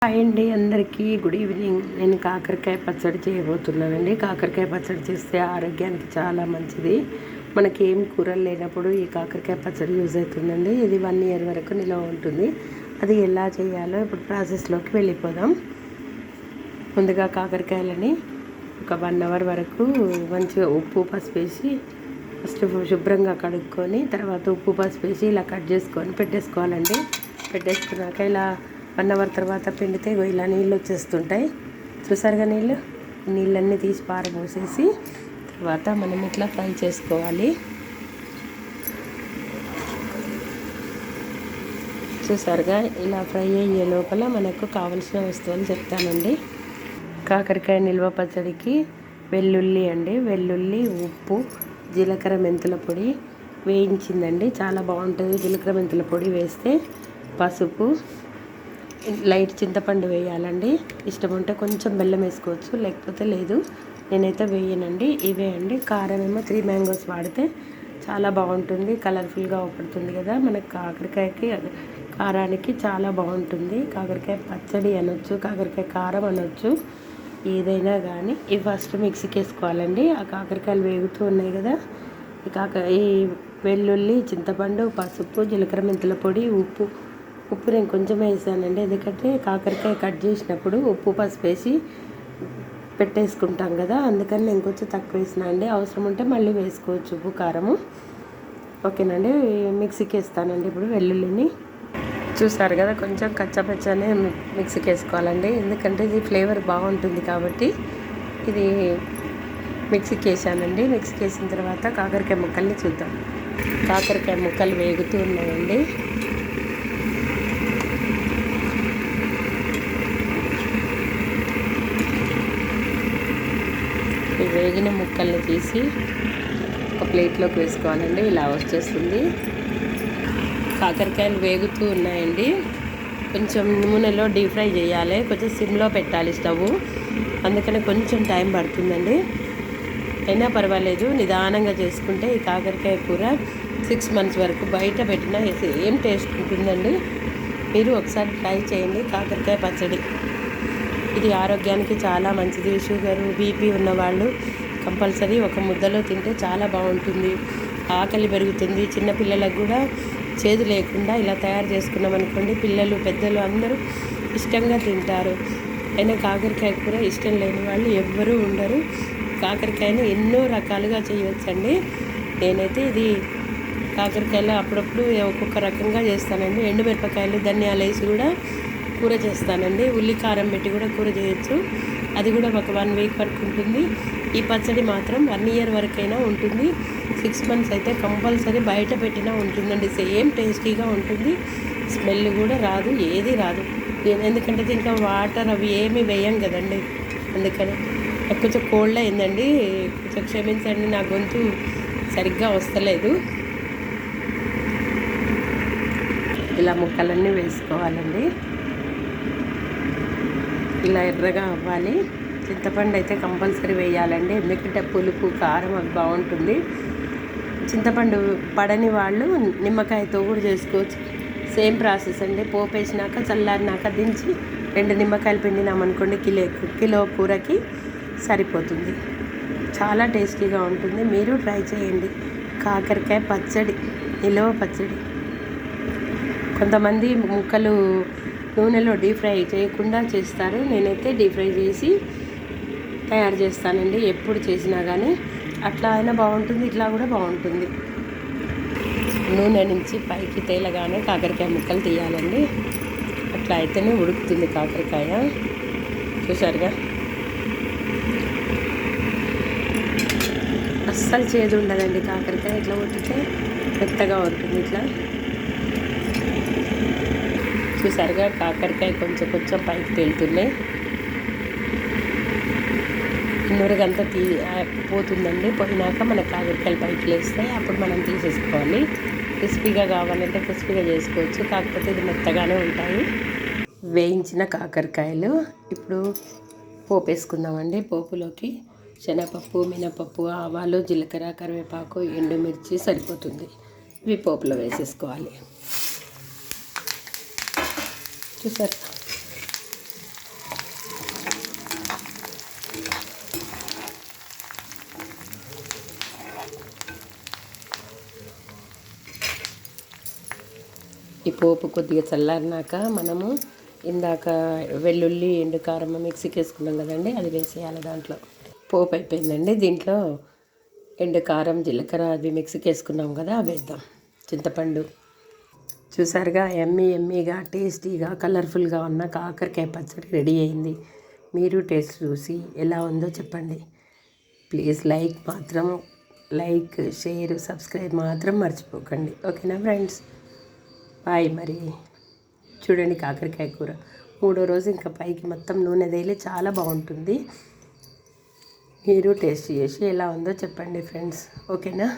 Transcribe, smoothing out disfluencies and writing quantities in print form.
Hi అండి, అందరికీ good evening. నేను కాకరకాయ పచ్చడి చేయబోతున్నానండి. కాకరకాయ పచ్చడి చేస్తే ఆరోగ్యానికి చాలా మంచిది. మనకి ఏం కూరలు లేనప్పుడు ఈ కాకరకాయ పచ్చడి యూజ్ అవుతుందండి. ఇది 1 year వరకు నిల్వ ఉంటుంది. అది ఎలా చేయాలో ఇప్పుడు ప్రాసెస్లోకి వెళ్ళిపోదాం. ముందుగా కాకరకాయలని ఒక 1 hour వరకు మంచిగా ఉప్పు పసుపు వేసి ఫస్ట్ శుభ్రంగా కడుక్కొని తర్వాత ఉప్పు పసుపు వేసి ఇలా కట్ చేసుకొని పెట్టేసుకోవాలండి. పెట్టేసుకున్నాక ఇలా 1 hour తర్వాత పిండితే ఇలా నీళ్ళు వచ్చేస్తుంటాయి. చూసారుగా నీళ్ళన్నీ తీసి పారబోసేసి తర్వాత మనం ఇట్లా ఫ్రై చేసుకోవాలి. చూసారుగా ఇలా ఫ్రై అయ్యే లోపల మనకు కావలసిన వస్తువులు చెప్తానండి. కాకరకాయ నిల్వ పచ్చడికి వెల్లుల్లి అండి, వెల్లుల్లి, ఉప్పు, జీలకర్ర మెంతుల పొడి వేయించిందండి, చాలా బాగుంటుంది. జీలకర్ర మెంతుల పొడి వేస్తే పసుపు, లైట్ చింతపండు వేయాలండి. ఇష్టం ఉంటే కొంచెం బెల్లం వేసుకోవచ్చు, లేకపోతే లేదు. నేనైతే వేయనండి. ఇవే అండి. కారం ఏమో 3 mangoes వాడితే చాలా బాగుంటుంది, కలర్ఫుల్గా అవుపడుతుంది కదా. మనకి కాకరకాయకి కారానికి చాలా బాగుంటుంది. కాకరకాయ పచ్చడి అనొచ్చు, కాకరకాయ కారం అనొచ్చు, ఏదైనా కానీ. ఇవి ఫస్ట్ మిక్సీకి వేసుకోవాలండి. ఆ కాకరకాయలు వేగుతూ ఉన్నాయి కదా, ఈ వెల్లుల్లి, చింతపండు, పసుపు, జీలకర్ర మెంతుల పొడి, ఉప్పు నేను కొంచెం వేసానండి, ఎందుకంటే కాకరకాయ కట్ చేసినప్పుడు ఉప్పు పసుపు వేసి పెట్టేసుకుంటాం కదా, అందుకని నేను కొంచెం తక్కువ వేసినా అండి. అవసరం ఉంటే మళ్ళీ వేసుకోవచ్చు ఉప్పు కారము. ఓకేనండి, మిక్సీకి వేస్తానండి ఇప్పుడు వెల్లుల్లిని. చూసారు కదా, కొంచెం కచ్చపచ్చనే మిక్సీకి వేసుకోవాలండి, ఎందుకంటే ఇది ఫ్లేవర్ బాగుంటుంది కాబట్టి. ఇది మిక్సీకి వేసానండి. మిక్సీకి వేసిన తర్వాత కాకరకాయ ముక్కల్ని చూద్దాం. కాకరకాయ ముక్కలు వేగుతూ ఉన్నాయండి. ఈ వేగిన ముక్కల్ని తీసి ఒక ప్లేట్లోకి వేసుకోవాలండి. ఇలా వచ్చేస్తుంది. కాకరకాయలు వేగుతూ ఉన్నాయండి. కొంచెం నూనెలో డీప్ ఫ్రై చేయాలి, కొంచెం సిమ్లో పెట్టాలి స్టవ్, అందుకని కొంచెం టైం పడుతుందండి. అయినా పర్వాలేదు, నిదానంగా చేసుకుంటే ఈ కాకరకాయ కూర 6 months వరకు బయట పెట్టినా ఏం టేస్ట్ ఉంటుందండి. మీరు ఒకసారి ట్రై చేయండి కాకరకాయ పచ్చడి. ఇది ఆరోగ్యానికి చాలా మంచిది. షుగరు, బీపీ ఉన్నవాళ్ళు కంపల్సరీ ఒక ముద్దలో తింటే చాలా బాగుంటుంది. ఆకలి పెరుగుతుంది. చిన్నపిల్లలకు కూడా చేదు లేకుండా ఇలా తయారు చేసుకున్నాం అనుకోండి, పిల్లలు పెద్దలు అందరూ ఇష్టంగా తింటారు. అయినా కాకరకాయ కూర ఇష్టం లేని వాళ్ళు ఎవ్వరూ ఉండరు. కాకరకాయని ఎన్నో రకాలుగా చేయవచ్చండి. నేనైతే ఇది కాకరకాయలు అప్పుడప్పుడు ఒక్కొక్క రకంగా చేస్తానండి. ఎండుమిరపకాయలు, ధనియాలు వేసి కూడా కూర చేస్తానండి. ఉల్లి కారం పెట్టి కూడా కూర చేయొచ్చు. అది కూడా ఒక 1 week వరకు ఉంటుంది. ఈ పచ్చడి మాత్రం 1 year వరకైనా ఉంటుంది. 6 months అయితే కంపల్సరీ బయట పెట్టినా ఉంటుందండి. సేమ్ టేస్టీగా ఉంటుంది. స్మెల్ కూడా రాదు, ఏది రాదు. ఎందుకంటే దీంట్లో వాటర్ అవి ఏమి వేయం కదండి, అందుకని. కొంచెం కోల్డ్ అయిందండి, కొంచెం క్షమించండి, నా గొంతు సరిగ్గా వస్తలేదు. ఇలా ముక్కలన్నీ వేసుకోవాలండి. ఇలా ఎర్రగా అవ్వాలి. చింతపండు అయితే కంపల్సరీ వేయాలండి, ఎందుకంటే పులుపు కారం అవి బాగుంటుంది. చింతపండు పడని వాళ్ళు నిమ్మకాయతో కూడా చేసుకోవచ్చు. సేమ్ ప్రాసెస్ అండి. పోపు వేసినాక చల్లారినాక దించి 2 నిమ్మకాయలు పిండినామనుకోండి, కిలో కూరకి సరిపోతుంది. చాలా టేస్టీగా ఉంటుంది. మీరు ట్రై చేయండి. కాకరకాయ పచ్చడి, నిల్వ పచ్చడి. కొంతమంది ముక్కలు నూనెలో డీప్ ఫ్రై చేయకుండా చేస్తారు. నేనైతే డీప్ ఫ్రై చేసి తయారు చేస్తానండి. ఎప్పుడు చేసినా కానీ అట్లా అయినా బాగుంటుంది, ఇట్లా కూడా బాగుంటుంది. నూనె నుంచి పైకి తేలగానే కాకరకాయ ముక్కలు తీయాలండి. అట్లా అయితేనే ఉడుకుతుంది కాకరకాయ. చూసారుగా, అస్సలు చేదు ఉండదండి కాకరకాయ. ఇట్లా ఉడికితే మెత్తగా ఉంటుంది. ఇట్లా చూసారుగా, కాకరకాయ కొంచెం పైకి తేలుతున్నాయి. నూరగంతా పోతుందండి. పోయినాక మన కాకరకాయలు పైకి లేస్తాయి, అప్పుడు మనం తీసేసుకోవాలి. క్రిస్పీగా కావాలంటే క్రిస్పీగా చేసుకోవచ్చు, కాకపోతే ఇది మెత్తగానే ఉంటాయి. వేయించిన కాకరకాయలు ఇప్పుడు పోపు వేసుకుందామండి. పోపులోకి శనగపప్పు, మినపప్పు, ఆవాలు, జీలకర్ర, కరివేపాకు, ఎండుమిర్చి సరిపోతుంది. ఇవి పోపులో వేసేసుకోవాలి. చూసారు, పోపు కొద్దిగా చల్లారినాక మనము ఇందాక వెల్లుల్లి ఎండు కారం మిక్సీకి వేసుకున్నాం కదండి, అది వేసేయాలి దాంట్లో. పోపు అయిపోయిందండి. దీంట్లో ఎండు కారం జీలకర్ర అది మిక్సీకి వేసుకున్నాం కదా, అవి వేద్దాం. చింతపండు చూసారుగా, ఎమ్మీగా టేస్టీగా కలర్ఫుల్గా ఉన్న కాకరకాయ పచ్చడి రెడీ అయింది. మీరు టేస్ట్ చూసి ఎలా ఉందో చెప్పండి. ప్లీజ్ లైక్ షేర్ సబ్స్క్రైబ్ మాత్రం మర్చిపోకండి. ఓకేనా ఫ్రెండ్స్? బాయ్. మరి చూడండి, కాకరకాయ కూర 3వ రోజు ఇంకా పైకి మొత్తం నూనె తేలి చాలా బాగుంటుంది. మీరు టేస్ట్ చేసి ఎలా ఉందో చెప్పండి ఫ్రెండ్స్. ఓకేనా?